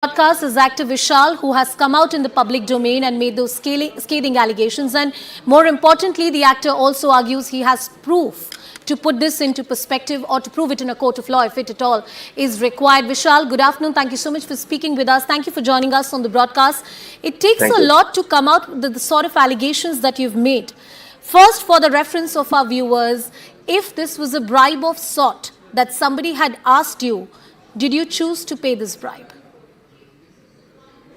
Podcast is actor Vishal, who has come out in the public domain and made those scathing allegations. And more importantly, the actor also argues he has proof to put this into perspective or to prove it in a court of law if it at all is required. Vishal, good afternoon. Thank you so much for speaking with us. Thank you for joining us on the broadcast. It takes a lot to come out with the sort of allegations that you've made. First, for the reference of our viewers, if this was a bribe of sort that somebody had asked you, did you choose to pay this bribe?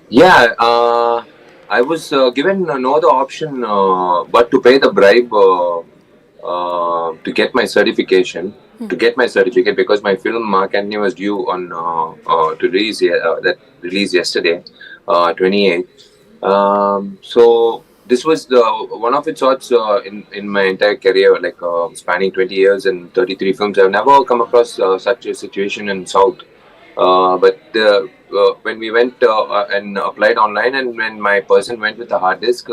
Yeah, I was given no other option but to pay the bribe to get my certification. To get my certificate because my film Mark Antony was due on to release that release yesterday, 28th. So this was the one of its sorts in my entire career, like spanning 20 years and 33 films. I've never come across such a situation in South. But when we went and applied online, and when my person went with the hard disk,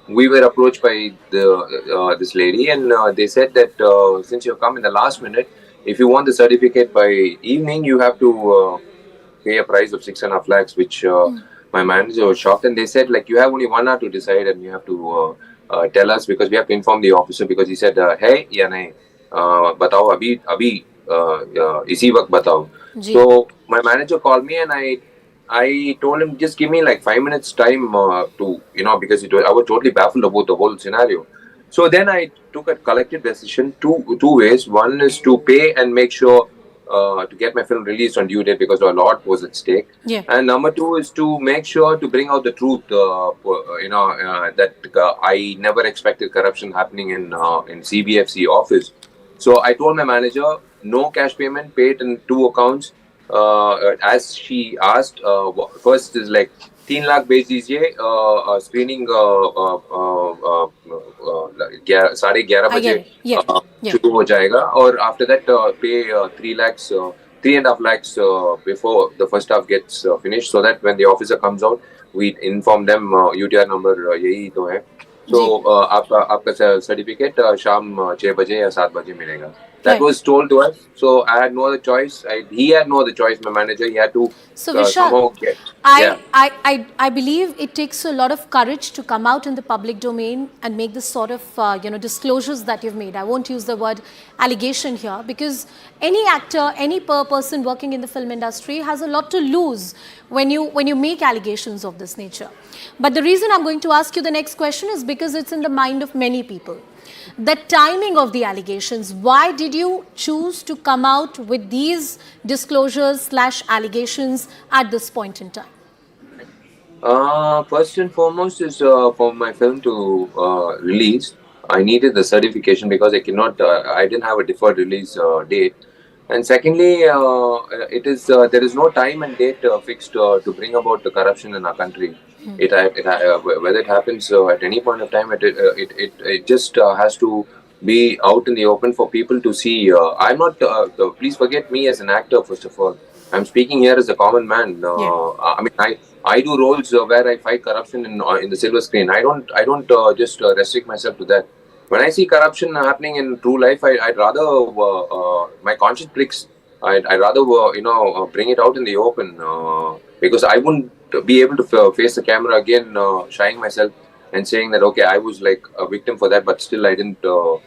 we were approached by this lady, and they said that since you come in the last minute, if you want the certificate by evening, you have to pay a price of 6.5 lakhs, which my manager was shocked, and they said like you have only 1 hour to decide, and you have to tell us because we have to inform the officer because he said hey या नहीं बताओ अभी इसी वक्त बताओ. So my manager called me and I told him just give me like 5 minutes time to because I was totally baffled about the whole scenario. So then I took a collective decision two ways. One is to pay and make sure to get my film released on due date because a lot was at stake. Yeah. And number two is to make sure to bring out the truth. That I never expected corruption happening in CBFC office. So I told my manager, no cash payment, paid in 2 accounts. As she asked, first is like 3 lakh भेज दीजिए, screening 11:30 बजे शुरू हो जाएगा, और after that pay 3.5 lakhs before the first half gets finished, so that when the officer comes out, we inform them UTR number यही तो है. So आपका certificate शाम 6 बजे या 7 बजे मिलेगा. That was told to us. So I had no other choice. He had no other choice. My manager, he had to somehow get. I believe it takes a lot of courage to come out in the public domain and make this sort of disclosures that you've made. I won't use the word allegation here because any actor, any person working in the film industry has a lot to lose when you make allegations of this nature. But the reason I'm going to ask you the next question is because it's in the mind of many people. The timing of the allegations. Why did you choose to come out with these disclosures / allegations at this point in time? First and foremost is for my film to release. I needed the certification because I didn't have a deferred release date. And secondly, there is no time and date fixed to bring about the corruption in our country. Whether it happens at any point of time, it just has to be out in the open for people to see. I'm not. Please forget me as an actor. First of all, I'm speaking here as a common man. I mean, I do roles where I fight corruption in the silver screen. I don't just restrict myself to that. When I see corruption happening in true life, I'd rather my conscience pricks. I'd rather bring it out in the open because I wouldn't be able to face the camera again, shying myself and saying that okay, I was like a victim for that, but still I didn't bring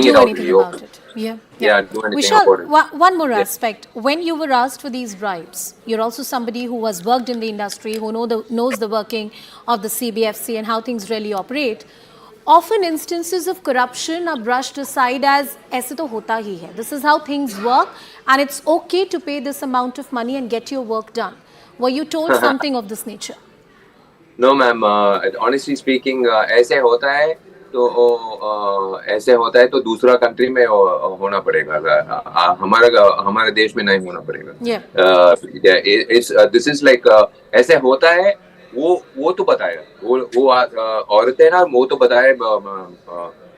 it out in the open. Yeah, do anything Vishal, about it. One more aspect. When you were asked for these bribes, you're also somebody who has worked in the industry, who knows the working of the CBFC and how things really operate. Often instances of corruption are brushed aside as ऐसे तो होता ही है. This is how things work and it's okay to pay this amount of money and get your work done. Were you told something of this nature? No, ma'am. Honestly speaking, ऐसे होता है तो दूसरा country में होना पड़ेगा. हमारे देश में नहीं होना पड़ेगा. This is like ऐसे होता है. वो तो बताएगा. वो औरत है ना, वो तो बताए.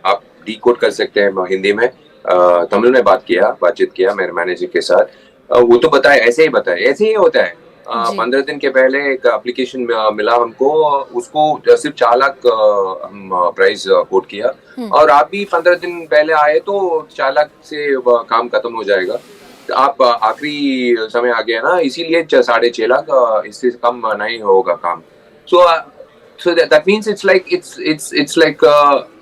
आप डिकोड कर सकते हैं हिंदी में. तमिल में बातचीत किया मेरे मैनेजर के साथ. वो तो बताए, ऐसे ही बताए. ऐसे ही होता है. 15 दिन के पहले एक एप्लीकेशन मिला हमको, उसको सिर्फ 4 लाख हम प्राइस कोट किया, और आप भी 15 दिन पहले आए तो 4 लाख से काम खत्म हो जाएगा. आप आखिरी समय आ गया ना, इसीलिए 6.5 लाख, इससे कम नहीं होगा काम. So so that means it's like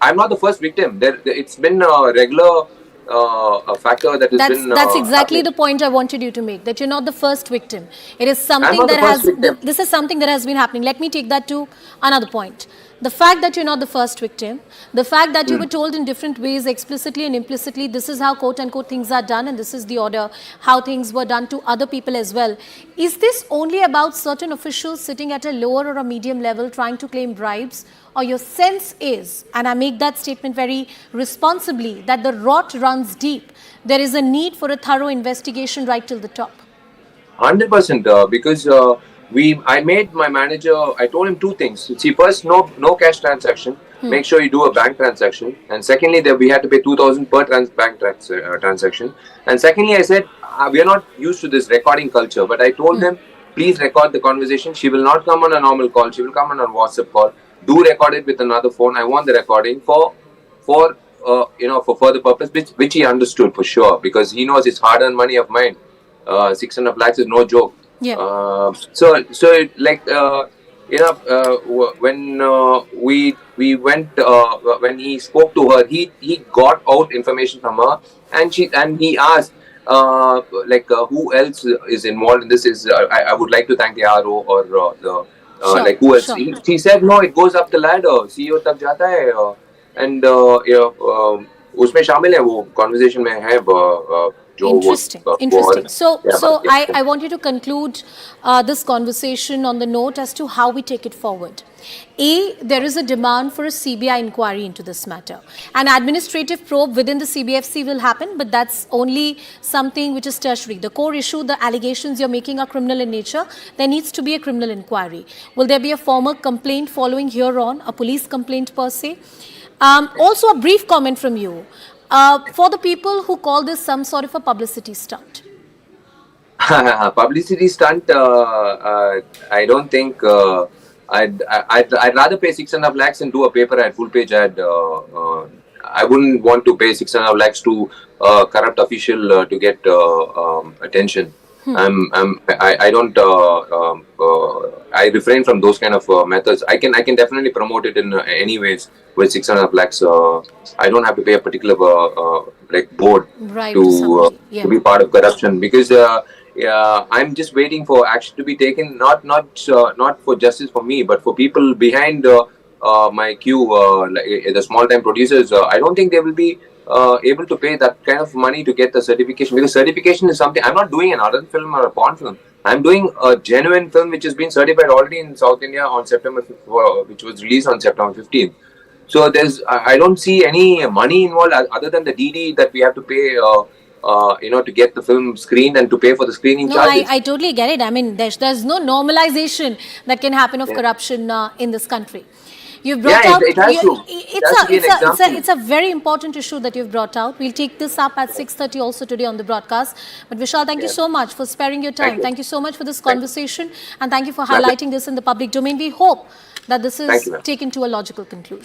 I'm not the first victim. It's been a regular a factor that has been That's exactly happening. the point I wanted you to make, that you're not the first victim. It is I'm something not the that first has, victim. this is something that has been happening. Let me take that to another point. The fact that you're not the first victim, the fact that you were told in different ways, explicitly and implicitly, this is how quote unquote things are done and this is the order, how things were done to other people as well. Is this only about certain officials sitting at a lower or a medium level trying to claim bribes? Or your sense is, and I make that statement very responsibly, that the rot runs deep. There is a need for a thorough investigation right till the top. 100%, because I made my manager. I told him two things. See, first, no cash transaction. Make sure you do a bank transaction. And secondly, that we had to pay 2,000 per bank transaction. And secondly, I said we are not used to this recording culture. But I told them, please record the conversation. She will not come on a normal call. She will come on a WhatsApp call. Do record it with another phone. I want the recording for for further purpose, which he understood for sure, because he knows it's hard-earned money of mine. 600 lakhs is no joke. Yeah. When we went, when he spoke to her, he got out information from her, and he asked who else is involved in this. Is I would like to thank the RO or the Sure, like who else. sure. She said no, it goes up the ladder, CEO तक जाता है, and उसमें शामिल है, वो conversation में है, Interesting, interesting. So, yeah. I want you to conclude this conversation on the note as to how we take it forward. A, there is a demand for a CBI inquiry into this matter. An administrative probe within the CBFC will happen, but that's only something which is tertiary. The core issue, the allegations you're making are criminal in nature. There needs to be a criminal inquiry. Will there be a formal complaint following here on, a police complaint per se? Also, a brief comment from you. For the people who call this some sort of a publicity stunt. Publicity stunt, I don't think. I'd rather pay 6.5 lakhs and do a paper ad, full page ad. I wouldn't want to pay 6.5 lakhs to a corrupt official to get attention. I don't. I refrain from those kind of methods. I can definitely promote it in any ways with 6.5 lakhs. I don't have to pay a particular board Right, to be part of corruption, because I'm just waiting for action to be taken. Not for justice for me, but for people behind my queue, like the small time producers. I don't think they will be able to pay that kind of money to get the certification, because certification is something. I'm not doing an adult film or a porn film. I'm doing a genuine film which has been certified already in South India on September 5th, which was released on September 15th. So I don't see any money involved other than the DD that we have to pay, to get the film screened and to pay for the screening charges. I totally get it. I mean, there's no normalization that can happen of corruption in this country. You've brought out. It has to. It's a very important issue that you've brought out. We'll take this up at 6:30 also today on the broadcast. But Vishal, thank you so much for sparing your time. Thank you so much for this conversation, and thank you for highlighting this in the public domain. We hope that this is taken to a logical conclusion.